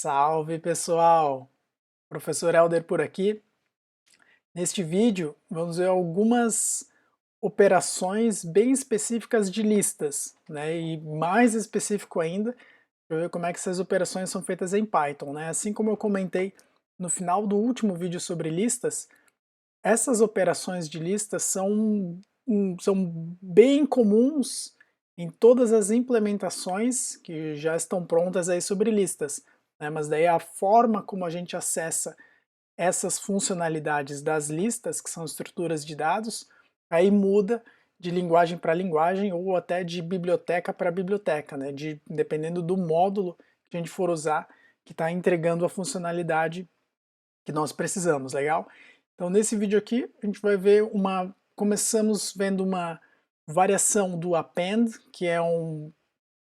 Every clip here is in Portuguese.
Salve pessoal! Professor Helder por aqui. Neste vídeo vamos ver algumas operações bem específicas de listas, né? E mais específico ainda, para ver como é que essas operações são feitas em Python, né? Assim como eu comentei no final do último vídeo sobre listas, essas operações de listas são bem comuns em todas as implementações que já estão prontas aí sobre listas, né? Mas daí a forma como a gente acessa essas funcionalidades das listas, que são estruturas de dados, aí muda de linguagem para linguagem ou até de biblioteca para biblioteca, né? Dependendo do módulo que a gente for usar, que está entregando a funcionalidade que nós precisamos, legal? Então nesse vídeo aqui a gente vai ver começamos vendo uma variação do append,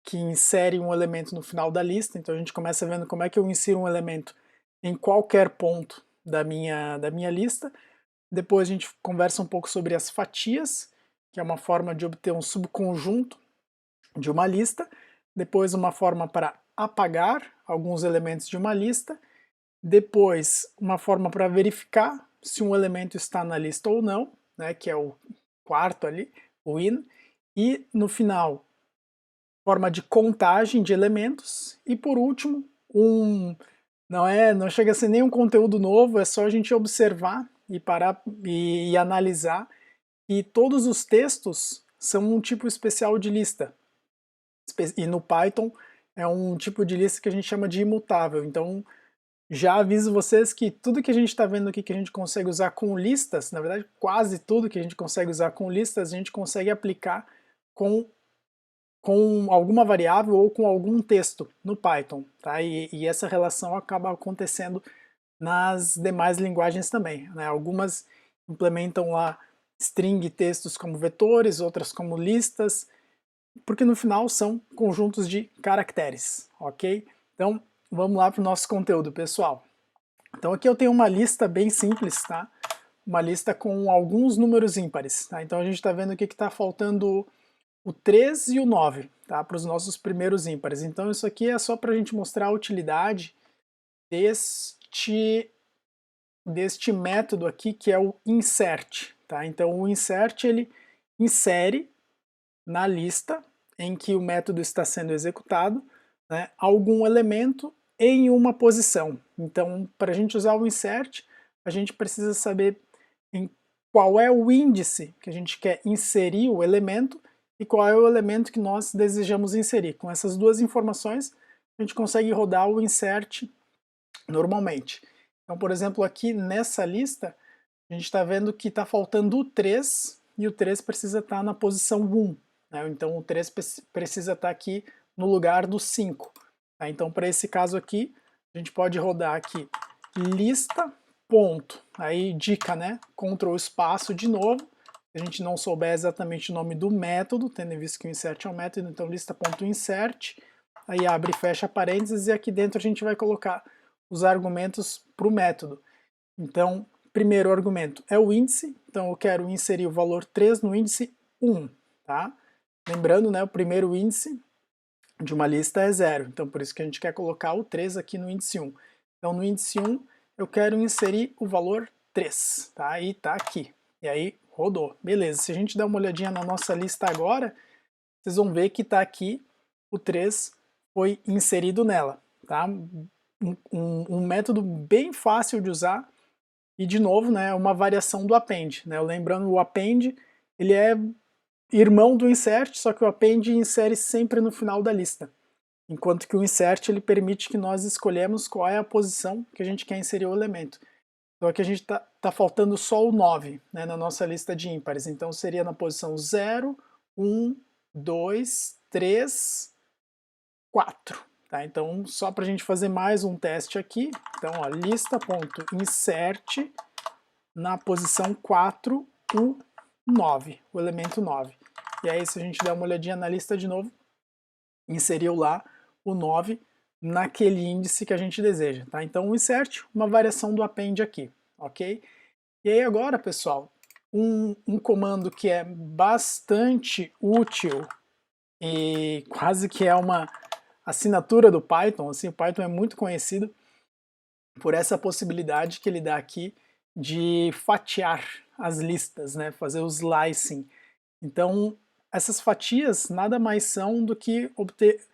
que insere um elemento no final da lista. Então a gente começa vendo como é que eu insiro um elemento em qualquer ponto da minha lista. Depois a gente conversa um pouco sobre as fatias, que é uma forma de obter um subconjunto de uma lista. Depois uma forma para apagar alguns elementos de uma lista. Depois uma forma para verificar se um elemento está na lista ou não, né, que é o quarto ali, o in. E no final, forma de contagem de elementos. E por último, não chega a ser nenhum conteúdo novo, é só a gente observar e parar e analisar que todos os textos são um tipo especial de lista. E no Python é um tipo de lista que a gente chama de imutável. Então já aviso vocês que tudo que a gente está vendo aqui que a gente consegue usar com listas, na verdade quase tudo que a gente consegue usar com listas, a gente consegue aplicar com alguma variável ou com algum texto no Python, tá? E essa relação acaba acontecendo nas demais linguagens também, né? Algumas implementam lá string textos como vetores, outras como listas, porque no final são conjuntos de caracteres, ok? Então vamos lá para o nosso conteúdo, pessoal. Então aqui eu tenho uma lista bem simples, tá? Uma lista com alguns números ímpares, tá? Então a gente está vendo aqui que está faltando o 3 e o 9, tá? Para os nossos primeiros ímpares. Então isso aqui é só para a gente mostrar a utilidade deste método aqui, que é o insert, tá? Então o insert, ele insere na lista em que o método está sendo executado, né, algum elemento em uma posição. Então, para a gente usar o insert, a gente precisa saber em qual é o índice que a gente quer inserir o elemento e qual é o elemento que nós desejamos inserir. Com essas duas informações, a gente consegue rodar o insert normalmente. Então, por exemplo, aqui nessa lista, a gente está vendo que está faltando o 3 e o 3 precisa estar na posição 1. Né? Então o 3 precisa estar aqui no lugar do 5. Tá? Então para esse caso aqui, a gente pode rodar aqui lista, ponto, aí dica, né? Ctrl espaço de novo, se a gente não souber exatamente o nome do método, tendo visto que o insert é um método, então lista.insert, aí abre e fecha parênteses e aqui dentro a gente vai colocar os argumentos para o método. Então, primeiro argumento é o índice, então eu quero inserir o valor 3 no índice 1, tá? Lembrando, né, o primeiro índice de uma lista é 0, então por isso que a gente quer colocar o 3 aqui no índice 1. Então no índice 1 eu quero inserir o valor 3, tá? E tá aqui. E aí rodou. Beleza, se a gente der uma olhadinha na nossa lista agora, vocês vão ver que tá aqui o 3 foi inserido nela, tá? Um método bem fácil de usar e de novo, né, uma variação do append, né? Lembrando, o append ele é irmão do insert, só que o append insere sempre no final da lista, enquanto que o insert ele permite que nós escolhemos qual é a posição que a gente quer inserir o elemento. Então aqui a gente tá faltando só o 9, né, na nossa lista de ímpares, então seria na posição 0, 1, 2, 3, 4. Tá? Então só para a gente fazer mais um teste aqui, então ó, lista.insert na posição 4, o 9, o elemento 9. E aí se a gente der uma olhadinha na lista de novo, inseriu lá o 9 naquele índice que a gente deseja. Tá? Então o insert, uma variação do append aqui, ok? E aí agora, pessoal, um comando que é bastante útil e quase que é assinatura do Python, assim, o Python é muito conhecido por essa possibilidade que ele dá aqui de fatiar as listas, né, fazer o slicing. Então, essas fatias nada mais são do que obter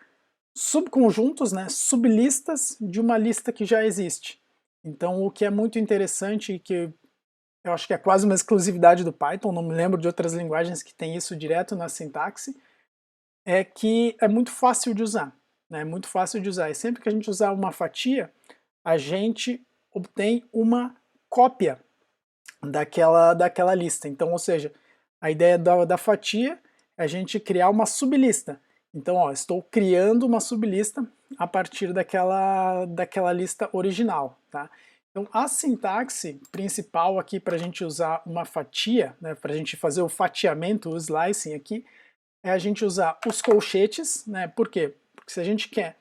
subconjuntos, né, sublistas de uma lista que já existe. Então, o que é muito interessante e que eu acho que é quase uma exclusividade do Python, não me lembro de outras linguagens que tem isso direto na sintaxe, é que é muito fácil de usar, né, é muito fácil de usar. E sempre que a gente usar uma fatia, a gente obtém uma cópia daquela lista. Então, ou seja, a ideia da fatia é a gente criar uma sublista. Então, ó, estou criando uma sublista a partir daquela lista original, tá? Então, a sintaxe principal aqui para a gente usar uma fatia, né, para a gente fazer o fatiamento, o slicing aqui, é a gente usar os colchetes, né? Por quê? Porque se a gente quer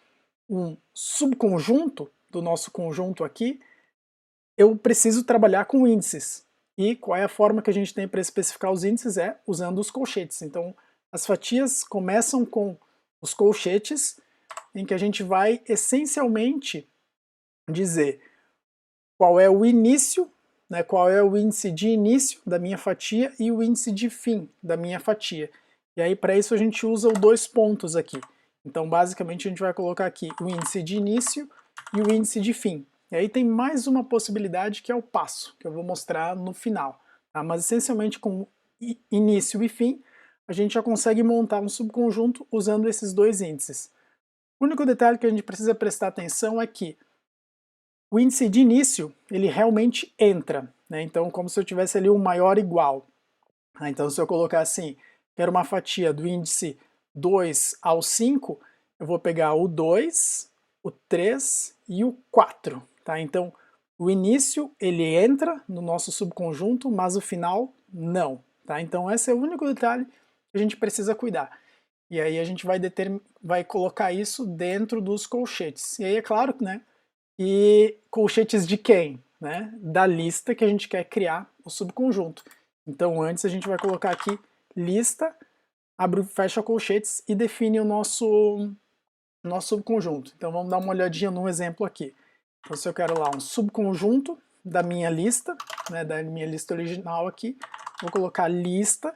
um subconjunto do nosso conjunto aqui, eu preciso trabalhar com índices. E qual é a forma que a gente tem para especificar os índices? É usando os colchetes. Então, as fatias começam com os colchetes, em que a gente vai essencialmente dizer qual é o início, né, qual é o índice de início da minha fatia e o índice de fim da minha fatia. E aí, para isso, a gente usa os dois pontos aqui. Então, basicamente, a gente vai colocar aqui o índice de início e o índice de fim. E aí tem mais uma possibilidade que é o passo, que eu vou mostrar no final. Tá? Mas, essencialmente, com início e fim, a gente já consegue montar um subconjunto usando esses dois índices. O único detalhe que a gente precisa prestar atenção é que o índice de início, ele realmente entra, né? Então, como se eu tivesse ali um maior igual. Então, se eu colocar assim, quero uma fatia do índice 2 ao 5, eu vou pegar o 2, o 3 e o 4, tá? Então, o início, ele entra no nosso subconjunto, mas o final, não, tá? Então, esse é o único detalhe que a gente precisa cuidar. E aí a gente vai colocar isso dentro dos colchetes. E aí é claro, né, e colchetes de quem? Né? Da lista que a gente quer criar o subconjunto. Então antes a gente vai colocar aqui lista, abre, fecha colchetes e define o nosso subconjunto. Então vamos dar uma olhadinha num exemplo aqui. Então se eu quero lá um subconjunto da minha lista, né, da minha lista original aqui, vou colocar lista,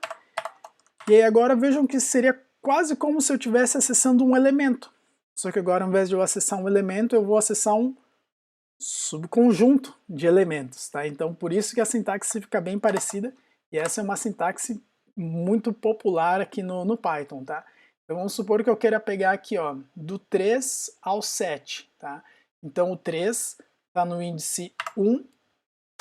e aí agora vejam que seria quase como se eu estivesse acessando um elemento. Só que agora, ao invés de eu acessar um elemento, eu vou acessar um subconjunto de elementos, tá? Então por isso que a sintaxe fica bem parecida, e essa é uma sintaxe muito popular aqui no Python, tá? Então vamos supor que eu queira pegar aqui, ó, do 3 ao 7, tá? Então o 3 está no índice 1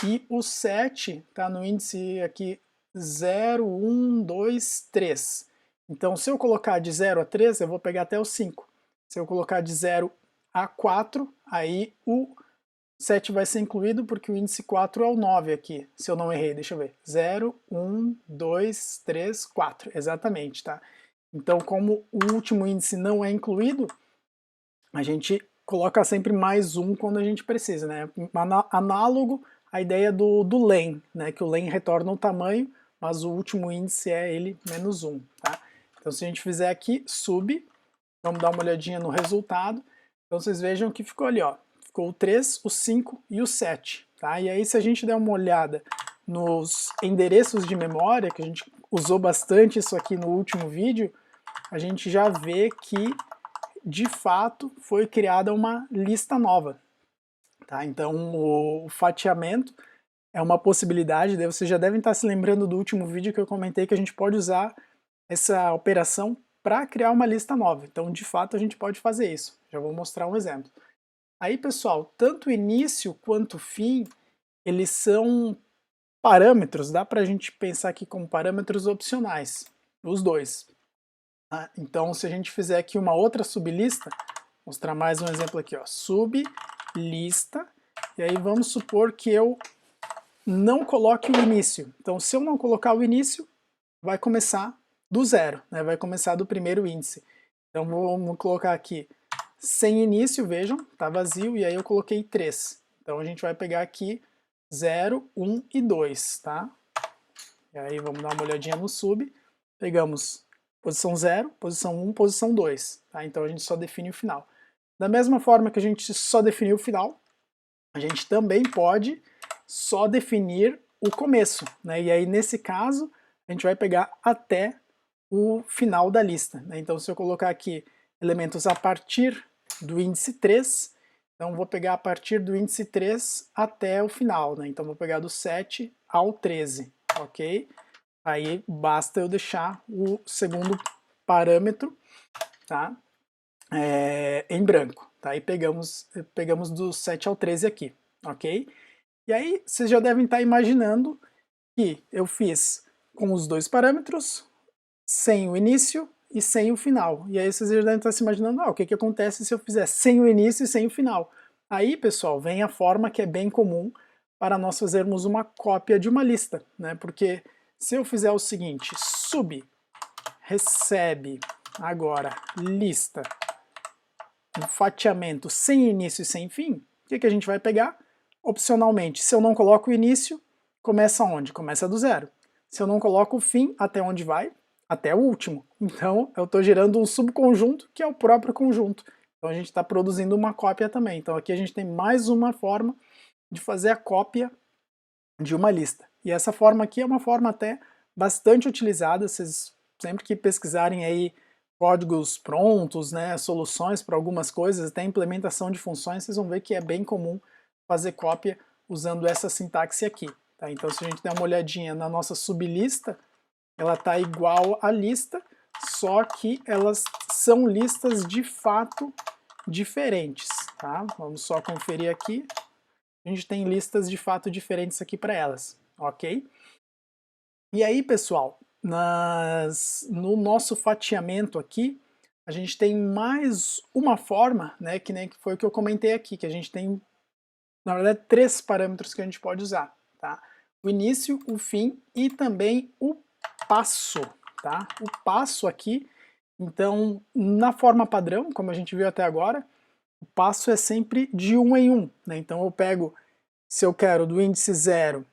e o 7 está no índice aqui 0, 1, 2, 3. Então se eu colocar de 0 a 3, eu vou pegar até o 5. Se eu colocar de 0 a 4, aí o 7 vai ser incluído porque o índice 4 é o 9 aqui, se eu não errei, deixa eu ver. 0, 1, 2, 3, 4, exatamente, tá? Então, como o último índice não é incluído, a gente coloca sempre mais um quando a gente precisa, né? Análogo à ideia do len, né? Que o len retorna o tamanho, mas o último índice é ele menos 1, tá? Então, se a gente fizer aqui, sub, vamos dar uma olhadinha no resultado. Então, vocês vejam que ficou ali, ó. Ficou o 3, o 5 e o 7. Tá? E aí, se a gente der uma olhada nos endereços de memória, que a gente usou bastante isso aqui no último vídeo, a gente já vê que, de fato, foi criada uma lista nova. Tá? Então, o fatiamento é uma possibilidade, daí vocês já devem estar se lembrando do último vídeo que eu comentei que a gente pode usar essa operação para criar uma lista nova. Então, de fato, a gente pode fazer isso. Já vou mostrar um exemplo. Aí, pessoal, tanto o início quanto o fim, eles são parâmetros, dá para a gente pensar aqui como parâmetros opcionais, os dois. Tá? Então, se a gente fizer aqui uma outra sublista, mostrar mais um exemplo aqui, ó, sublista, e aí vamos supor que eu não coloque o início. Então, se eu não colocar o início, vai começar do zero, né? Vai começar do primeiro índice. Então, vamos colocar aqui sem início, vejam, está vazio, e aí eu coloquei 3. Então a gente vai pegar aqui 0, 1 e 2, tá? E aí vamos dar uma olhadinha no sub, pegamos posição 0, posição 1, posição 2, tá? Então a gente só define o final. Da mesma forma que a gente só definiu o final, a gente também pode só definir o começo, né? E aí nesse caso a gente vai pegar até o final da lista, né? Então se eu colocar aqui elementos a partir do índice 3, então vou pegar a partir do índice 3 até o final, né? Então vou pegar do 7 ao 13, ok? Aí basta eu deixar o segundo parâmetro, tá? Em branco, tá? E pegamos do 7 ao 13 aqui, ok? E aí vocês já devem estar imaginando que eu fiz com os dois parâmetros, sem o início e sem o final. E aí vocês já devem estar se imaginando, o que que acontece se eu fizer sem o início e sem o final? Aí, pessoal, vem a forma que é bem comum para nós fazermos uma cópia de uma lista, né? Porque se eu fizer o seguinte, sub, recebe, agora, lista, um fatiamento sem início e sem fim, o que que a gente vai pegar? Opcionalmente, se eu não coloco o início, começa onde? Começa do zero. Se eu não coloco o fim, até onde vai? Até o último. Então eu estou gerando um subconjunto que é o próprio conjunto. Então a gente está produzindo uma cópia também. Então aqui a gente tem mais uma forma de fazer a cópia de uma lista. E essa forma aqui é uma forma até bastante utilizada, vocês sempre que pesquisarem aí códigos prontos, né, soluções para algumas coisas, até implementação de funções, vocês vão ver que é bem comum fazer cópia usando essa sintaxe aqui. Tá? Então se a gente der uma olhadinha na nossa sublista, ela está igual à lista, só que elas são listas de fato diferentes. Tá? Vamos só conferir aqui. A gente tem listas de fato diferentes aqui para elas, ok? E aí, pessoal, no nosso fatiamento aqui, a gente tem mais uma forma, né, que nem foi o que eu comentei aqui, que a gente tem, na verdade, 3 parâmetros que a gente pode usar, tá? O início, o fim e também o passo, tá? O passo aqui, então, na forma padrão, como a gente viu até agora, o passo é sempre de 1 em 1, né? Então eu pego, se eu quero do índice 0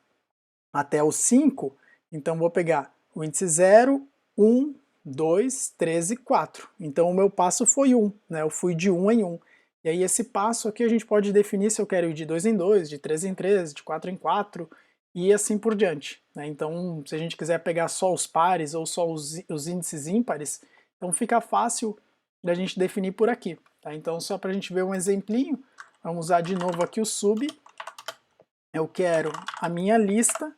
até o 5, então vou pegar o índice 0, 1, 2, 3 e 4. Então o meu passo foi 1, né? Eu fui de 1 em 1. E aí esse passo aqui a gente pode definir se eu quero ir de 2 em 2, de 3 em 3, de 4 em 4 e assim por diante, né? Então se a gente quiser pegar só os pares ou só os índices ímpares, então fica fácil da gente definir por aqui, tá? Então só para a gente ver um exemplinho, vamos usar de novo aqui o sub, eu quero a minha lista,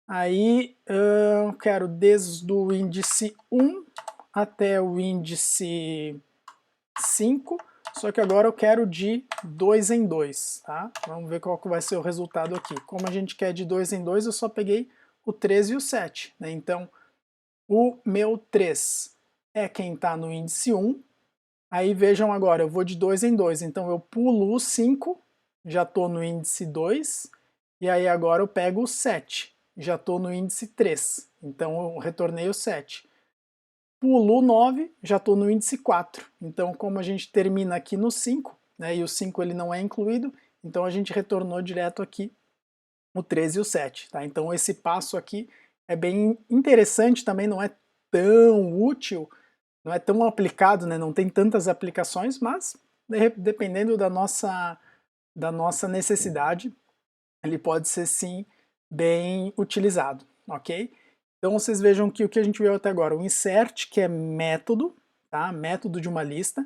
aí eu quero desde o índice 1 até o índice 5, só que agora eu quero de 2 em 2, tá? Vamos ver qual que vai ser o resultado aqui. Como a gente quer de 2 em 2, eu só peguei o 3 e o 7, né? Então, o meu 3 é quem está no índice 1, aí vejam agora, eu vou de 2 em 2, então eu pulo o 5, já estou no índice 2, e aí agora eu pego o 7, já estou no índice 3, então eu retornei o 7. Pulo o 9, já estou no índice 4, então como a gente termina aqui no 5, né, e o 5 ele não é incluído, então a gente retornou direto aqui o 13 e o 7. Tá? Então esse passo aqui é bem interessante também, não é tão útil, não é tão aplicado, né, não tem tantas aplicações, mas dependendo da nossa necessidade, ele pode ser sim bem utilizado, ok? Então vocês vejam que o que a gente viu até agora, o insert, que é método, tá? Método de uma lista,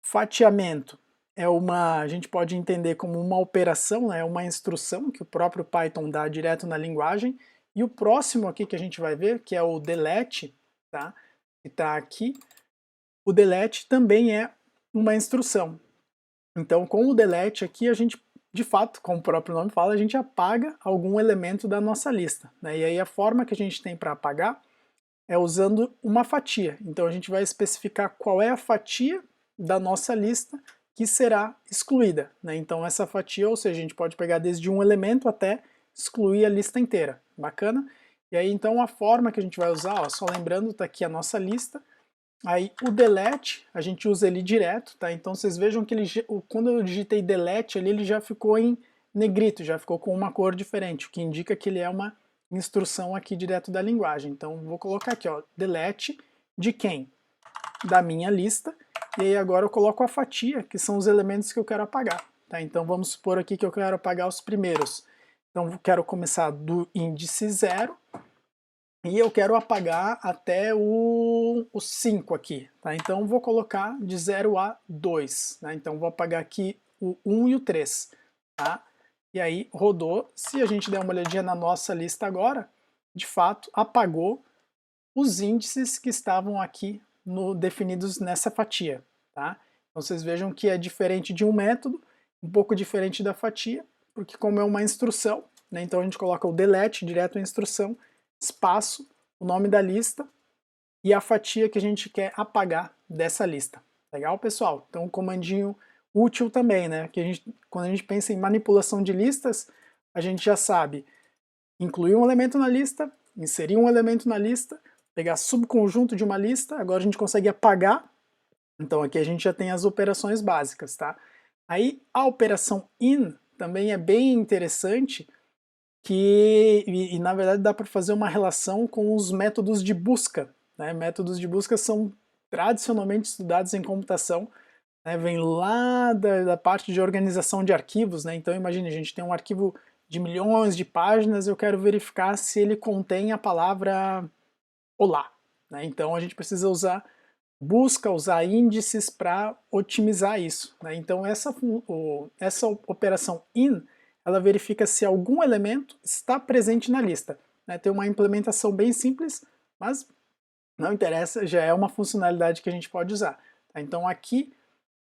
fatiamento é a gente pode entender como uma operação, né? Uma instrução que o próprio Python dá direto na linguagem, e o próximo aqui que a gente vai ver, que é o delete, tá? Que está aqui, o delete também é uma instrução. Então com o delete aqui a gente, de fato, como o próprio nome fala, a gente apaga algum elemento da nossa lista, né? E aí a forma que a gente tem para apagar é usando uma fatia. Então a gente vai especificar qual é a fatia da nossa lista que será excluída, né? Então essa fatia, ou seja, a gente pode pegar desde um elemento até excluir a lista inteira. Bacana? E aí então a forma que a gente vai usar, ó, só lembrando, tá aqui a nossa lista. Aí o delete, a gente usa ele direto, tá? Então vocês vejam que ele, quando eu digitei delete ali, ele já ficou em negrito, já ficou com uma cor diferente, o que indica que ele é uma instrução aqui direto da linguagem. Então vou colocar aqui, ó, delete, de quem? Da minha lista, e aí agora eu coloco a fatia, que são os elementos que eu quero apagar. Tá? Então vamos supor aqui que eu quero apagar os primeiros. Então eu quero começar do índice 0, e eu quero apagar até o 5 aqui. Tá? Então vou colocar de 0 a 2. Né? Então vou apagar aqui o 1 e o 3. Tá? E aí rodou. Se a gente der uma olhadinha na nossa lista agora, de fato apagou os índices que estavam aqui definidos nessa fatia. Tá? Então vocês vejam que é diferente de um método, um pouco diferente da fatia, porque como é uma instrução, né, então a gente coloca o delete direto à instrução, espaço, o nome da lista e a fatia que a gente quer apagar dessa lista. Legal, pessoal? Então um comandinho útil também, né? Que quando a gente pensa em manipulação de listas, a gente já sabe incluir um elemento na lista, inserir um elemento na lista, pegar subconjunto de uma lista, agora a gente consegue apagar, então aqui a gente já tem as operações básicas, tá? Aí a operação in também é bem interessante, e na verdade dá para fazer uma relação com os métodos de busca, né? Métodos de busca são tradicionalmente estudados em computação, né? Vem lá da parte de organização de arquivos, né? Então imagine, a gente tem um arquivo de milhões de páginas, eu quero verificar se ele contém a palavra olá, né? Então a gente precisa usar usar índices para otimizar isso, né? Então essa operação in, ela verifica se algum elemento está presente na lista, né? Tem uma implementação bem simples, mas não interessa, já é uma funcionalidade que a gente pode usar, tá? Então aqui,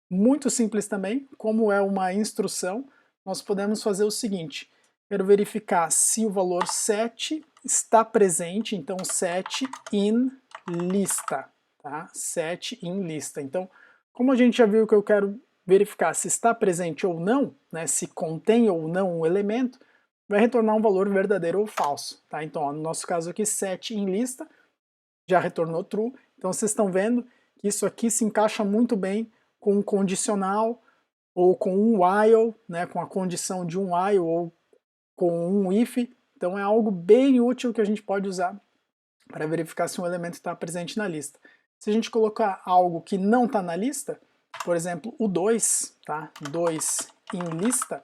muito simples também, como é uma instrução, nós podemos fazer o seguinte: quero verificar se o valor 7 está presente, então set in lista, tá? Set in lista. Então, como a gente já viu que eu quero verificar se está presente ou não, né, se contém ou não um elemento, vai retornar um valor verdadeiro ou falso, tá? Então, ó, no nosso caso aqui, set in lista, já retornou true. Então vocês estão vendo que isso aqui se encaixa muito bem com um condicional ou com um while, né, com a condição de um while ou com um if. Então é algo bem útil que a gente pode usar para verificar se um elemento está presente na lista. Se a gente colocar algo que não está na lista, por exemplo, o 2, tá? 2 em lista,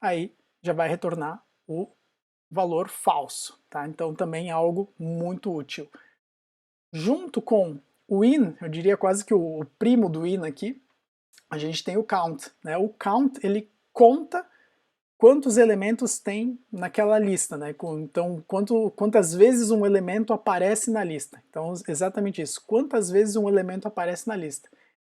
aí já vai retornar o valor falso, tá? Então também é algo muito útil. Junto com o in, eu diria quase que o primo do in aqui, a gente tem o count, né? O count, ele conta quantos elementos tem naquela lista, né? Então, quantas vezes um elemento aparece na lista. Então, exatamente isso. Quantas vezes um elemento aparece na lista.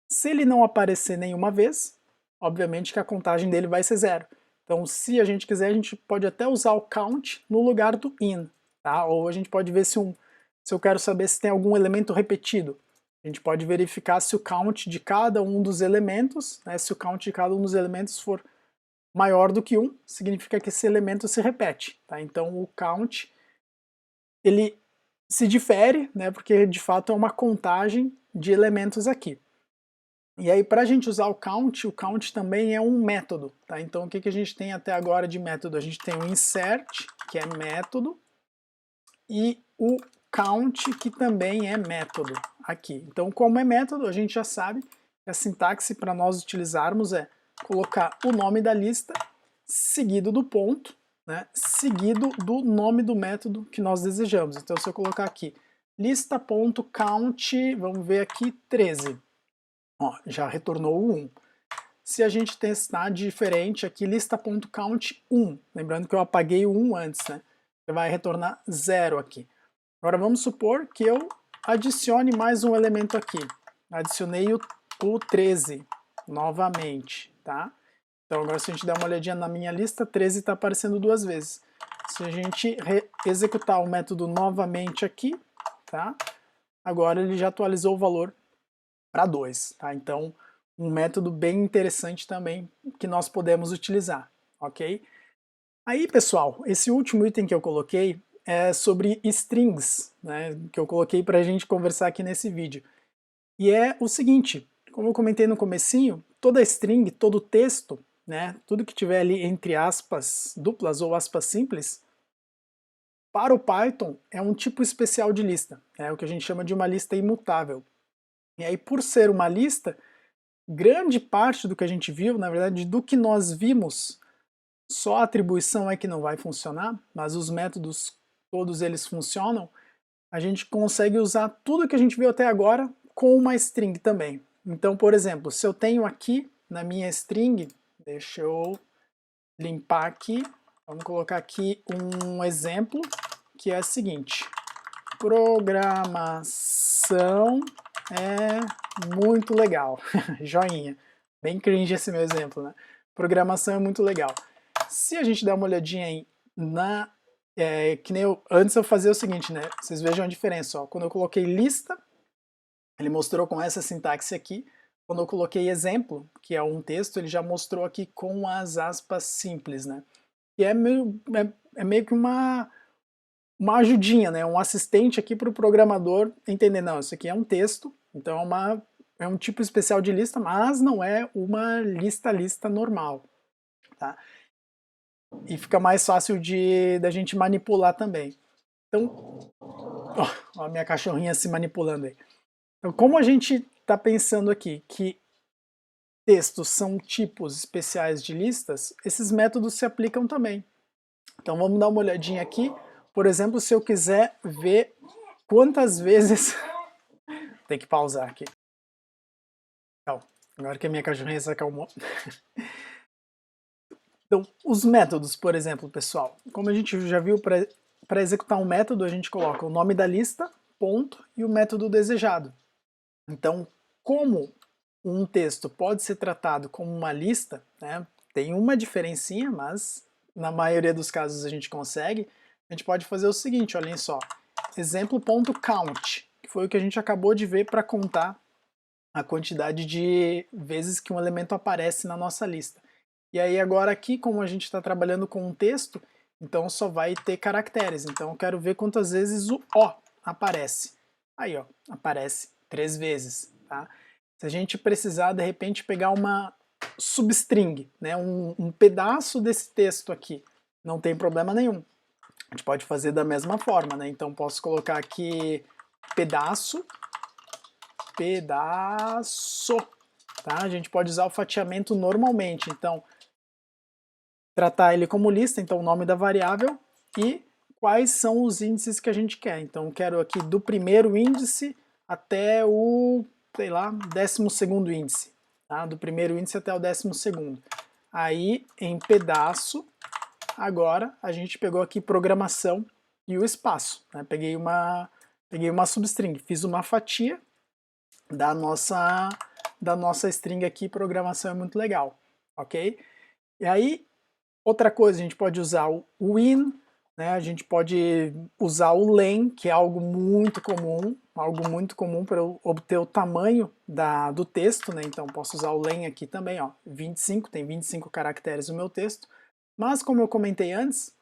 Se ele não aparecer nenhuma vez, obviamente que a contagem dele vai ser 0. Então, se a gente quiser, a gente pode até usar o count no lugar do in, tá? Ou a gente pode ver se eu quero saber se tem algum elemento repetido. A gente pode verificar se o count de cada um dos elementos, né, se o count de cada um dos elementos for maior do que 1, significa que esse elemento se repete. Tá? Então o count ele se difere, né, porque de fato é uma contagem de elementos aqui. E aí para a gente usar o count também é um método. Tá? Então o que a gente tem até agora de método? A gente tem o insert, que é método, e o count, que também é método aqui. Então, como é método, a gente já sabe que a sintaxe para nós utilizarmos é colocar o nome da lista seguido do ponto, né, seguido do nome do método que nós desejamos. Então, se eu colocar aqui lista.count, vamos ver aqui, 13. Ó, já retornou o 1. Se a gente testar diferente aqui, lista.count 1, lembrando que eu apaguei o 1 antes, né? Vai retornar 0 aqui. Agora vamos supor que eu adicione mais um elemento aqui. Adicionei o 13 novamente, tá? Então agora se a gente der uma olhadinha na minha lista, 13 está aparecendo 2 vezes. Se a gente executar o método novamente aqui, tá? Agora ele já atualizou o valor para 2, tá? Então um método bem interessante também que nós podemos utilizar, ok? Aí, pessoal, esse último item que eu coloquei é sobre strings, né, que eu coloquei para a gente conversar aqui nesse vídeo. E é o seguinte, como eu comentei no comecinho, toda string, todo texto, né, tudo que tiver ali entre aspas duplas ou aspas simples, para o Python é um tipo especial de lista, é o que a gente chama de uma lista imutável. E aí, por ser uma lista, grande parte do que a gente viu, na verdade, do que nós vimos, só a atribuição é que não vai funcionar, mas os métodos, todos eles funcionam, a gente consegue usar tudo que a gente viu até agora com uma string também. Então, por exemplo, se eu tenho aqui na minha string, deixa eu limpar aqui, vamos colocar aqui um exemplo, que é o seguinte: programação é muito legal. Joinha. Bem cringe esse meu exemplo, né? Programação é muito legal. Se a gente der uma olhadinha aí na... que nem antes eu fazia o seguinte, né? Vocês vejam a diferença, ó. Quando eu coloquei lista, ele mostrou com essa sintaxe aqui. Quando eu coloquei exemplo, que é um texto, ele já mostrou aqui com as aspas simples, né? E é meio que uma ajudinha, né? Um assistente aqui para o programador entender, não, isso aqui é um texto, então é um tipo especial de lista, mas não é uma lista normal, tá? E fica mais fácil da gente manipular também. Então, ó, a minha cachorrinha se manipulando aí. Então, como a gente está pensando aqui que textos são tipos especiais de listas, esses métodos se aplicam também. Então vamos dar uma olhadinha aqui. Por exemplo, se eu quiser ver quantas vezes... Tem que pausar aqui. Então, agora que a minha cachorrinha se acalmou. Então, os métodos, por exemplo, pessoal. Como a gente já viu, para executar um método, a gente coloca o nome da lista, ponto, e o método desejado. Então, como um texto pode ser tratado como uma lista, né, tem uma diferencinha, mas na maioria dos casos a gente consegue, a gente pode fazer o seguinte, olhem só, exemplo.count, que foi o que a gente acabou de ver para contar a quantidade de vezes que um elemento aparece na nossa lista. E aí agora aqui, como a gente está trabalhando com um texto, então só vai ter caracteres, então eu quero ver quantas vezes o O aparece. Aí ó, aparece 3 vezes, tá? Se a gente precisar de repente pegar uma substring, né, um pedaço desse texto aqui, não tem problema nenhum. A gente pode fazer da mesma forma, né? Então posso colocar aqui pedaço, tá? A gente pode usar o fatiamento normalmente, então tratar ele como lista, então o nome da variável e quais são os índices que a gente quer. Então eu quero aqui do primeiro índice até o, sei lá, 12º índice, tá? Do primeiro índice até o 12º. Aí em pedaço, agora a gente pegou aqui programação e o espaço, né? Peguei uma substring, fiz uma fatia da nossa string aqui, programação é muito legal, ok? E aí, outra coisa, a gente pode usar o win, né? A gente pode usar o len, que é algo muito comum para eu obter o tamanho do texto, né? Então posso usar o len aqui também, ó, 25, tem 25 caracteres no meu texto, mas como eu comentei antes,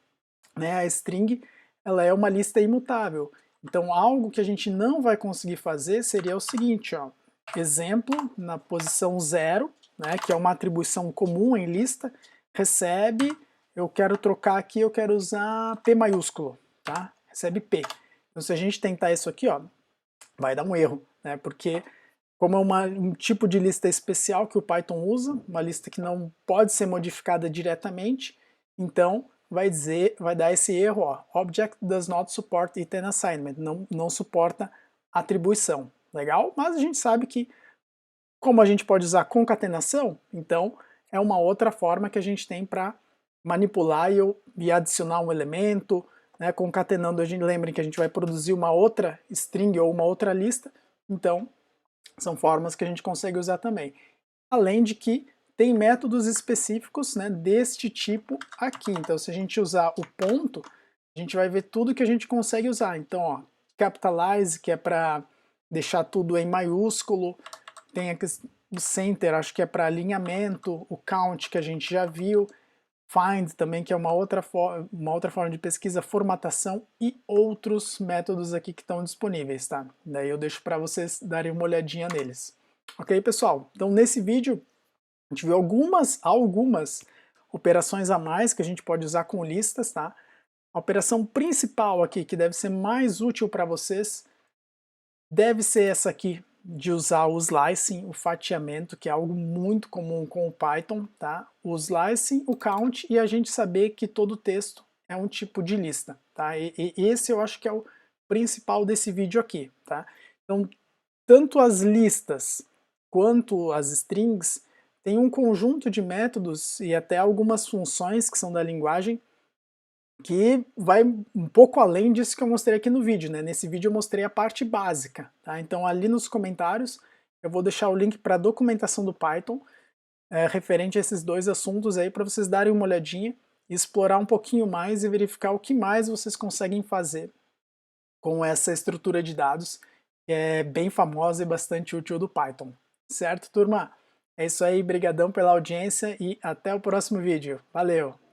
né, a string ela é uma lista imutável, então algo que a gente não vai conseguir fazer seria o seguinte, ó, exemplo na posição 0, né, que é uma atribuição comum em lista, recebe, eu quero trocar aqui, eu quero usar P maiúsculo, tá? Recebe P. Então se a gente tentar isso aqui, ó, vai dar um erro, né? Porque como é um tipo de lista especial que o Python usa, uma lista que não pode ser modificada diretamente, então vai dar esse erro, ó, object does not support item assignment, não suporta atribuição, legal? Mas a gente sabe que como a gente pode usar concatenação, então é uma outra forma que a gente tem para manipular e adicionar um elemento, né? Concatenando, lembrem que a gente vai produzir uma outra string ou uma outra lista, então são formas que a gente consegue usar também. Além de que tem métodos específicos, né, deste tipo aqui, então se a gente usar o ponto, a gente vai ver tudo que a gente consegue usar. Então, ó, capitalize, que é para deixar tudo em maiúsculo, tem aqui o center, acho que é para alinhamento, o count que a gente já viu, find também, que é uma outra forma de pesquisa, formatação e outros métodos aqui que estão disponíveis, tá? Daí eu deixo para vocês darem uma olhadinha neles. Ok, pessoal? Então nesse vídeo a gente viu algumas operações a mais que a gente pode usar com listas, tá? A operação principal aqui, que deve ser mais útil para vocês, deve ser essa aqui, de usar o slicing, o fatiamento, que é algo muito comum com o Python, tá? O slicing, o count e a gente saber que todo texto é um tipo de lista, tá? E esse eu acho que é o principal desse vídeo aqui, tá? Então, tanto as listas quanto as strings têm um conjunto de métodos e até algumas funções que são da linguagem que vai um pouco além disso que eu mostrei aqui no vídeo, né? Nesse vídeo eu mostrei a parte básica, tá? Então ali nos comentários eu vou deixar o link para a documentação do Python referente a esses dois assuntos aí para vocês darem uma olhadinha, explorar um pouquinho mais e verificar o que mais vocês conseguem fazer com essa estrutura de dados que é bem famosa e bastante útil do Python. Certo, turma? É isso aí, brigadão pela audiência e até o próximo vídeo. Valeu!